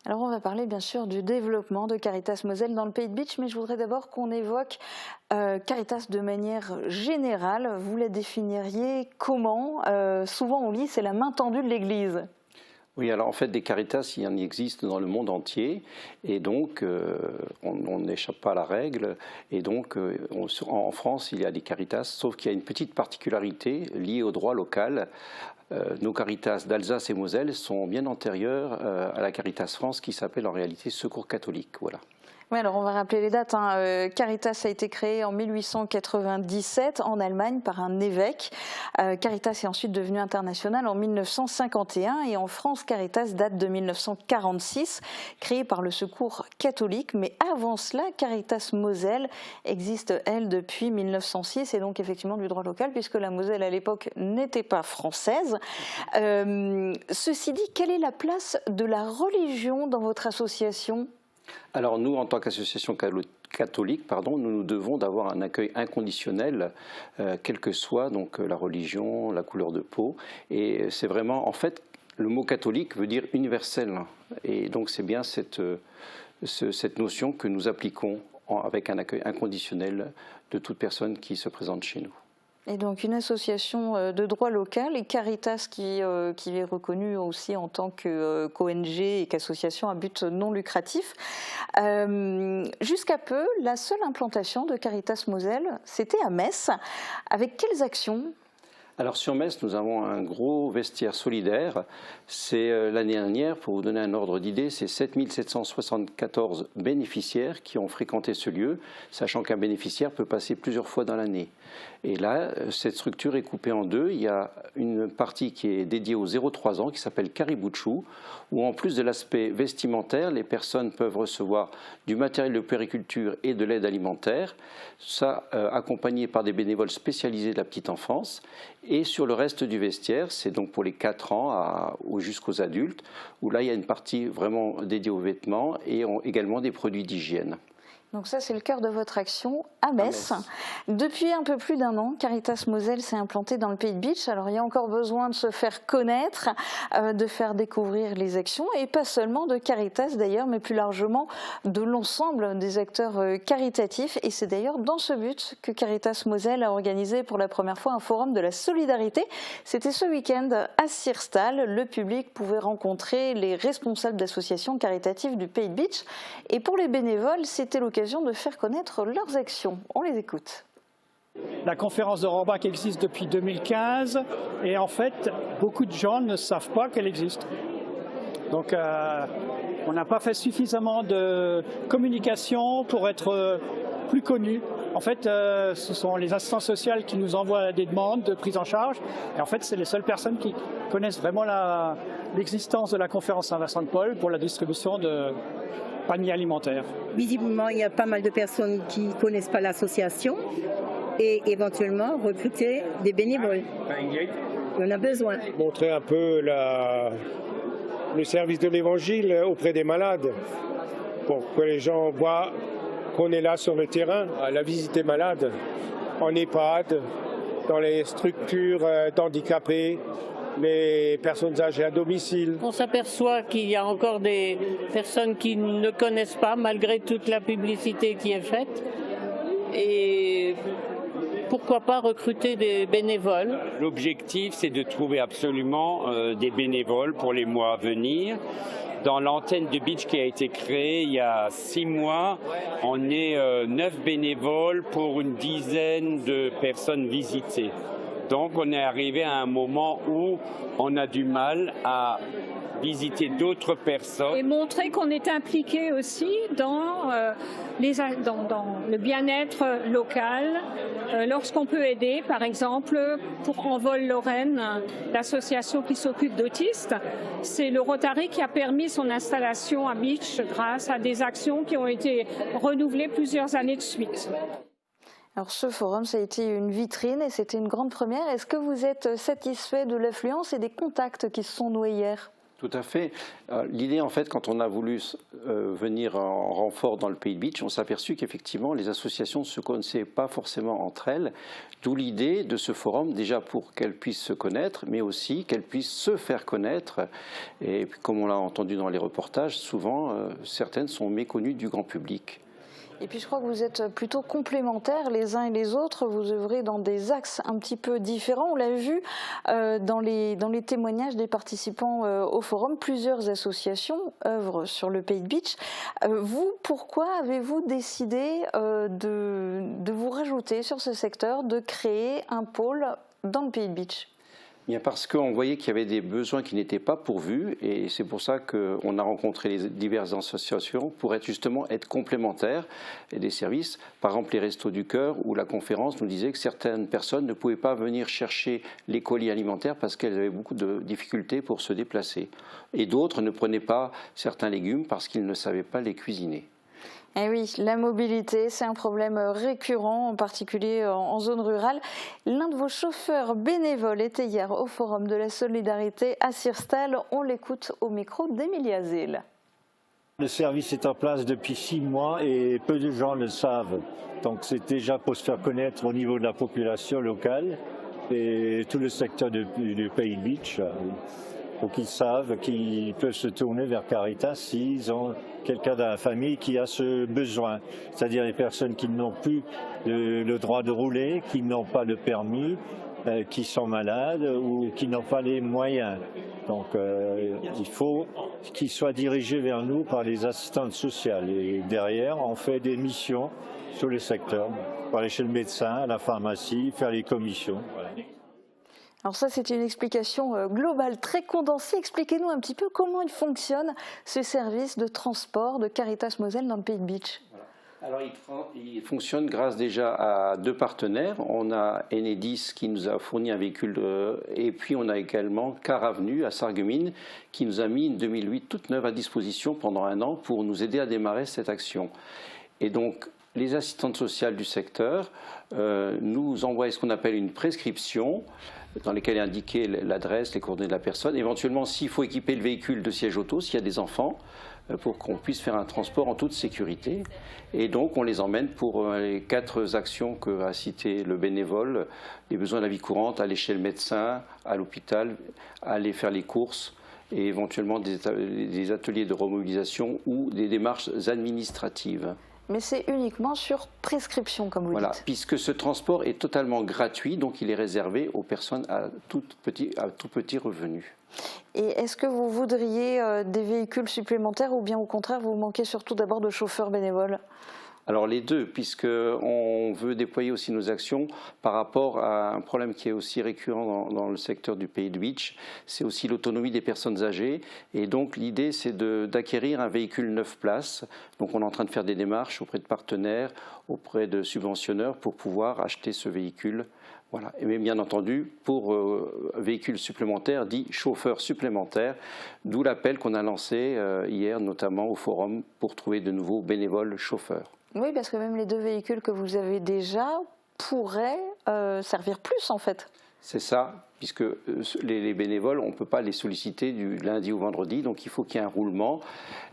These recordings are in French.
Alors on va parler bien sûr du développement de Caritas Moselle dans le Pays de Bitche, mais je voudrais d'abord qu'on évoque Caritas de manière générale. Vous la définiriez comment? Souvent on lit c'est la main tendue de l'Église. Oui, alors en fait, des Caritas, il y en existe dans le monde entier, et donc on n'échappe pas à la règle. Et donc, en France, il y a des Caritas, sauf qu'il y a une petite particularité liée au droit local. Nos Caritas d'Alsace et Moselle sont bien antérieures à la Caritas France, qui s'appelle en réalité Secours catholique. Voilà. Oui, alors on va rappeler les dates. Caritas a été créé en 1897 en Allemagne par un évêque. Caritas est ensuite devenu international en 1951 et en France, Caritas date de 1946, créé par le Secours catholique. Mais avant cela, Caritas Moselle existe, elle, depuis 1906 et donc effectivement du droit local puisque la Moselle à l'époque n'était pas française. Ceci dit, quelle est la place de la religion dans votre association ? Alors nous, en tant qu'association catholique, nous devons d'avoir un accueil inconditionnel, quelle que soit donc la religion, la couleur de peau. Et c'est vraiment, en fait, le mot catholique veut dire universel. Et donc c'est bien cette notion que nous appliquons avec un accueil inconditionnel de toute personne qui se présente chez nous. Et donc une association de droit local et Caritas qui est reconnue aussi en tant qu'ONG et qu'association à but non lucratif. Jusqu'à peu, la seule implantation de Caritas Moselle, c'était à Metz. Avec quelles actions ? Alors sur Metz, nous avons un gros vestiaire solidaire. C'est l'année dernière, pour vous donner un ordre d'idée, c'est 7774 bénéficiaires qui ont fréquenté ce lieu, sachant qu'un bénéficiaire peut passer plusieurs fois dans l'année. Et là, cette structure est coupée en deux. Il y a une partie qui est dédiée aux 0-3 ans, qui s'appelle Caribouchou, où en plus de l'aspect vestimentaire, les personnes peuvent recevoir du matériel de puériculture et de l'aide alimentaire, ça accompagné par des bénévoles spécialisés de la petite enfance. Et sur le reste du vestiaire, c'est donc pour les 4 ans jusqu'aux adultes, où là il y a une partie vraiment dédiée aux vêtements et également des produits d'hygiène. Donc ça, c'est le cœur de votre action à Metz. Depuis un peu plus d'un an, Caritas Moselle s'est implantée dans le Pays de Bitche. Alors il y a encore besoin de se faire connaître, de faire découvrir les actions, et pas seulement de Caritas d'ailleurs, mais plus largement de l'ensemble des acteurs caritatifs. Et c'est d'ailleurs dans ce but que Caritas Moselle a organisé pour la première fois un forum de la solidarité. C'était ce week-end à Sirstal. Le public pouvait rencontrer les responsables d'associations caritatives du Pays de Bitche. Et pour les bénévoles, c'était l'occasion de faire connaître leurs actions. On les écoute. La conférence de Rohrbach existe depuis 2015 et en fait, beaucoup de gens ne savent pas qu'elle existe. Donc, on n'a pas fait suffisamment de communication pour être plus connus. En fait, ce sont les assistantes sociales qui nous envoient des demandes de prise en charge. Et en fait, c'est les seules personnes qui connaissent vraiment l'existence de la conférence Saint-Vincent-de-Paul pour la distribution de panier alimentaire. Visiblement, il y a pas mal de personnes qui ne connaissent pas l'association et éventuellement recruter des bénévoles. On a besoin. Montrer un peu le service de l'évangile auprès des malades pour que les gens voient qu'on est là sur le terrain, à la visite des malades, en EHPAD, dans les structures d'handicapés, les personnes âgées à domicile. On s'aperçoit qu'il y a encore des personnes qui ne connaissent pas, malgré toute la publicité qui est faite. Et pourquoi pas recruter des bénévoles? L'objectif, c'est de trouver absolument des bénévoles pour les mois à venir. Dans l'antenne de Bitche qui a été créée il y a 6 mois, on est 9 bénévoles pour une dizaine de personnes visitées. Donc on est arrivé à un moment où on a du mal à visiter d'autres personnes. Et montrer qu'on est impliqué aussi dans le bien-être local. Lorsqu'on peut aider, par exemple, pour Envol Lorraine, l'association qui s'occupe d'autistes, c'est le Rotary qui a permis son installation à Bitche grâce à des actions qui ont été renouvelées plusieurs années de suite. Alors ce forum, ça a été une vitrine et c'était une grande première. Est-ce que vous êtes satisfait de l'affluence et des contacts qui se sont noués hier ? Tout à fait. L'idée, en fait, quand on a voulu venir en renfort dans le Pays de Bitche, on s'est aperçu qu'effectivement les associations ne se connaissaient pas forcément entre elles, d'où l'idée de ce forum, déjà pour qu'elles puissent se connaître, mais aussi qu'elles puissent se faire connaître. Et puis, comme on l'a entendu dans les reportages, souvent certaines sont méconnues du grand public. Et puis je crois que vous êtes plutôt complémentaires les uns et les autres, vous œuvrez dans des axes un petit peu différents. On l'a vu dans les témoignages des participants au forum, plusieurs associations œuvrent sur le Pays de Bitche. Vous, pourquoi avez-vous décidé de vous rajouter sur ce secteur, de créer un pôle dans le Pays de Bitche ? Bien parce qu'on voyait qu'il y avait des besoins qui n'étaient pas pourvus et c'est pour ça qu'on a rencontré les diverses associations pour justement être complémentaires et des services. Par exemple, les Restos du Cœur où la conférence nous disait que certaines personnes ne pouvaient pas venir chercher les colis alimentaires parce qu'elles avaient beaucoup de difficultés pour se déplacer. Et d'autres ne prenaient pas certains légumes parce qu'ils ne savaient pas les cuisiner. Eh oui, la mobilité, c'est un problème récurrent, en particulier en zone rurale. L'un de vos chauffeurs bénévoles était hier au Forum de la Solidarité à Sirstal. On l'écoute au micro d'Emilia Zell. Le service est en place depuis 6 mois et peu de gens le savent. Donc c'est déjà pour se faire connaître au niveau de la population locale et tout le secteur du Pays de Bitche. Pour qu'ils savent qu'ils peuvent se tourner vers Caritas s'ils ont quelqu'un dans la famille qui a ce besoin. C'est-à-dire les personnes qui n'ont plus le droit de rouler, qui n'ont pas de permis, qui sont malades ou qui n'ont pas les moyens. Donc il faut qu'ils soient dirigés vers nous par les assistantes sociales. Et derrière, on fait des missions sur les secteurs, pour aller chez le médecin, à la pharmacie, faire les commissions. Voilà. Alors ça, c'est une explication globale, très condensée. Expliquez-nous un petit peu comment il fonctionne, ce service de transport de Caritas Moselle dans le Pays de Bitche. Alors, il fonctionne grâce déjà à 2 partenaires. On a Enedis qui nous a fourni un véhicule et puis on a également Car Avenue à Sarreguemines qui nous a mis une 2008 toute neuve à disposition pendant 1 an pour nous aider à démarrer cette action. Et donc, les assistantes sociales du secteur nous envoient ce qu'on appelle une prescription dans lesquelles est indiquée l'adresse, les coordonnées de la personne. Éventuellement, s'il faut équiper le véhicule de siège auto, s'il y a des enfants, pour qu'on puisse faire un transport en toute sécurité. Et donc, on les emmène pour les 4 actions qu'a cité le bénévole, les besoins de la vie courante, aller chez le médecin, à l'hôpital, aller faire les courses et éventuellement des ateliers de remobilisation ou des démarches administratives. Mais c'est uniquement sur prescription, comme vous voilà, dites. Puisque ce transport est totalement gratuit, donc il est réservé aux personnes à tout petit revenu. Et est-ce que vous voudriez des véhicules supplémentaires ou bien au contraire, vous manquez surtout d'abord de chauffeurs bénévoles ? Alors les deux, puisqu'on veut déployer aussi nos actions par rapport à un problème qui est aussi récurrent dans le secteur du Pays de Bitche, c'est aussi l'autonomie des personnes âgées. Et donc l'idée, c'est d'acquérir un véhicule 9 places. Donc on est en train de faire des démarches auprès de partenaires, auprès de subventionneurs pour pouvoir acheter ce véhicule. Voilà. Mais bien entendu, pour véhicules supplémentaires, dit chauffeurs supplémentaires, d'où l'appel qu'on a lancé hier, notamment au forum, pour trouver de nouveaux bénévoles chauffeurs. Oui, parce que même les 2 véhicules que vous avez déjà pourraient servir plus, en fait. C'est ça, puisque les bénévoles, on ne peut pas les solliciter du lundi au vendredi, donc il faut qu'il y ait un roulement.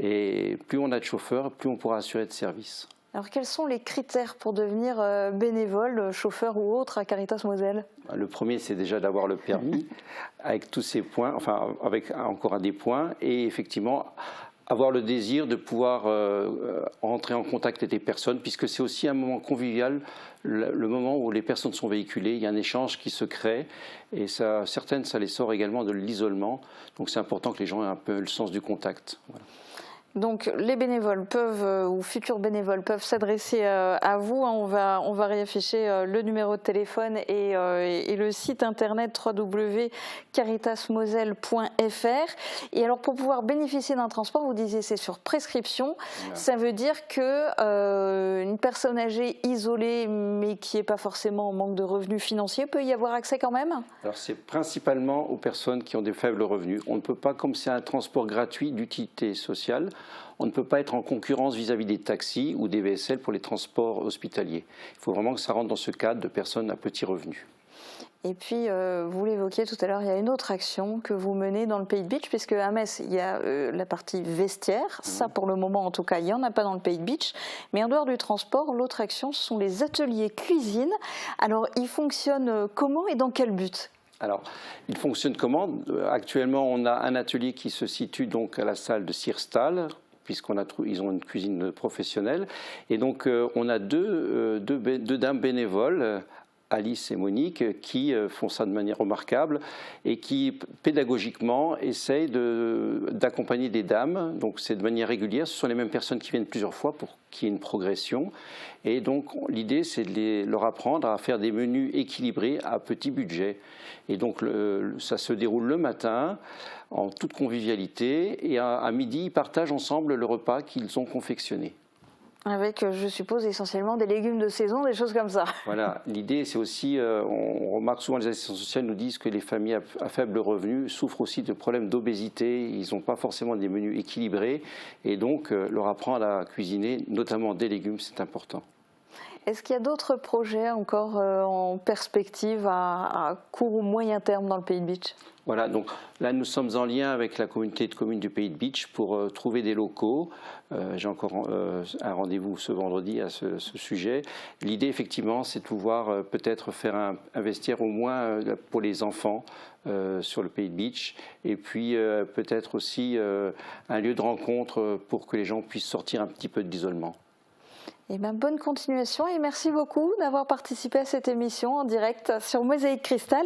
Et plus on a de chauffeurs, plus on pourra assurer de service. Alors, quels sont les critères pour devenir bénévole, chauffeur ou autre à Caritas Moselle ? Le premier, c'est déjà d'avoir le permis, avec tous ces points, enfin, avec encore des points, et effectivement, avoir le désir de pouvoir entrer en contact avec des personnes, puisque c'est aussi un moment convivial, le moment où les personnes sont véhiculées, il y a un échange qui se crée, et certaines, ça les sort également de l'isolement, donc c'est important que les gens aient un peu le sens du contact. Voilà. Donc les bénévoles peuvent, ou futurs bénévoles peuvent s'adresser à vous. On va réafficher le numéro de téléphone et le site internet www.caritasmoselle.fr. Et alors pour pouvoir bénéficier d'un transport, vous disiez c'est sur prescription. Voilà. Ça veut dire que une personne âgée isolée mais qui n'est pas forcément en manque de revenus financiers peut y avoir accès quand même ? Alors c'est principalement aux personnes qui ont des faibles revenus. On ne peut pas, comme c'est un transport gratuit d'utilité sociale, on ne peut pas être en concurrence vis-à-vis des taxis ou des VSL pour les transports hospitaliers. Il faut vraiment que ça rentre dans ce cadre de personnes à petits revenus. Et puis, vous l'évoquiez tout à l'heure, il y a une autre action que vous menez dans le Pays de Beach, puisque à Metz, il y a la partie vestiaire. Ça, pour le moment, en tout cas, il n'y en a pas dans le Pays de Beach. Mais en dehors du transport, l'autre action, ce sont les ateliers cuisine. Alors, ils fonctionnent comment et dans quel but ? Alors, il fonctionne comment? Actuellement, on a un atelier qui se situe donc à la salle de Sirstal, puisqu'ils ont une cuisine professionnelle. Et donc, on a deux dames bénévoles, Alice et Monique, qui font ça de manière remarquable et qui, pédagogiquement, essayent d'accompagner des dames. Donc, c'est de manière régulière. Ce sont les mêmes personnes qui viennent plusieurs fois pour qu'il y ait une progression. Et donc, l'idée, c'est de leur apprendre à faire des menus équilibrés à petit budget. Et donc, ça se déroule le matin, en toute convivialité. Et à midi, ils partagent ensemble le repas qu'ils ont confectionné. Avec, je suppose, essentiellement des légumes de saison, des choses comme ça. Voilà, l'idée c'est aussi, on remarque souvent les assistants sociaux nous disent que les familles à faible revenu souffrent aussi de problèmes d'obésité, ils n'ont pas forcément des menus équilibrés et donc leur apprendre à cuisiner, notamment des légumes, c'est important. Est-ce qu'il y a d'autres projets encore en perspective à court ou moyen terme dans le Pays de Beach ? Voilà, donc là nous sommes en lien avec la communauté de communes du Pays de Beach pour trouver des locaux. J'ai encore un rendez-vous ce vendredi à ce sujet. L'idée effectivement c'est de pouvoir peut-être faire un vestiaire au moins pour les enfants sur le Pays de Beach et puis peut-être aussi un lieu de rencontre pour que les gens puissent sortir un petit peu d'isolement. Eh bien, bonne continuation et merci beaucoup d'avoir participé à cette émission en direct sur Mosaïque Cristal.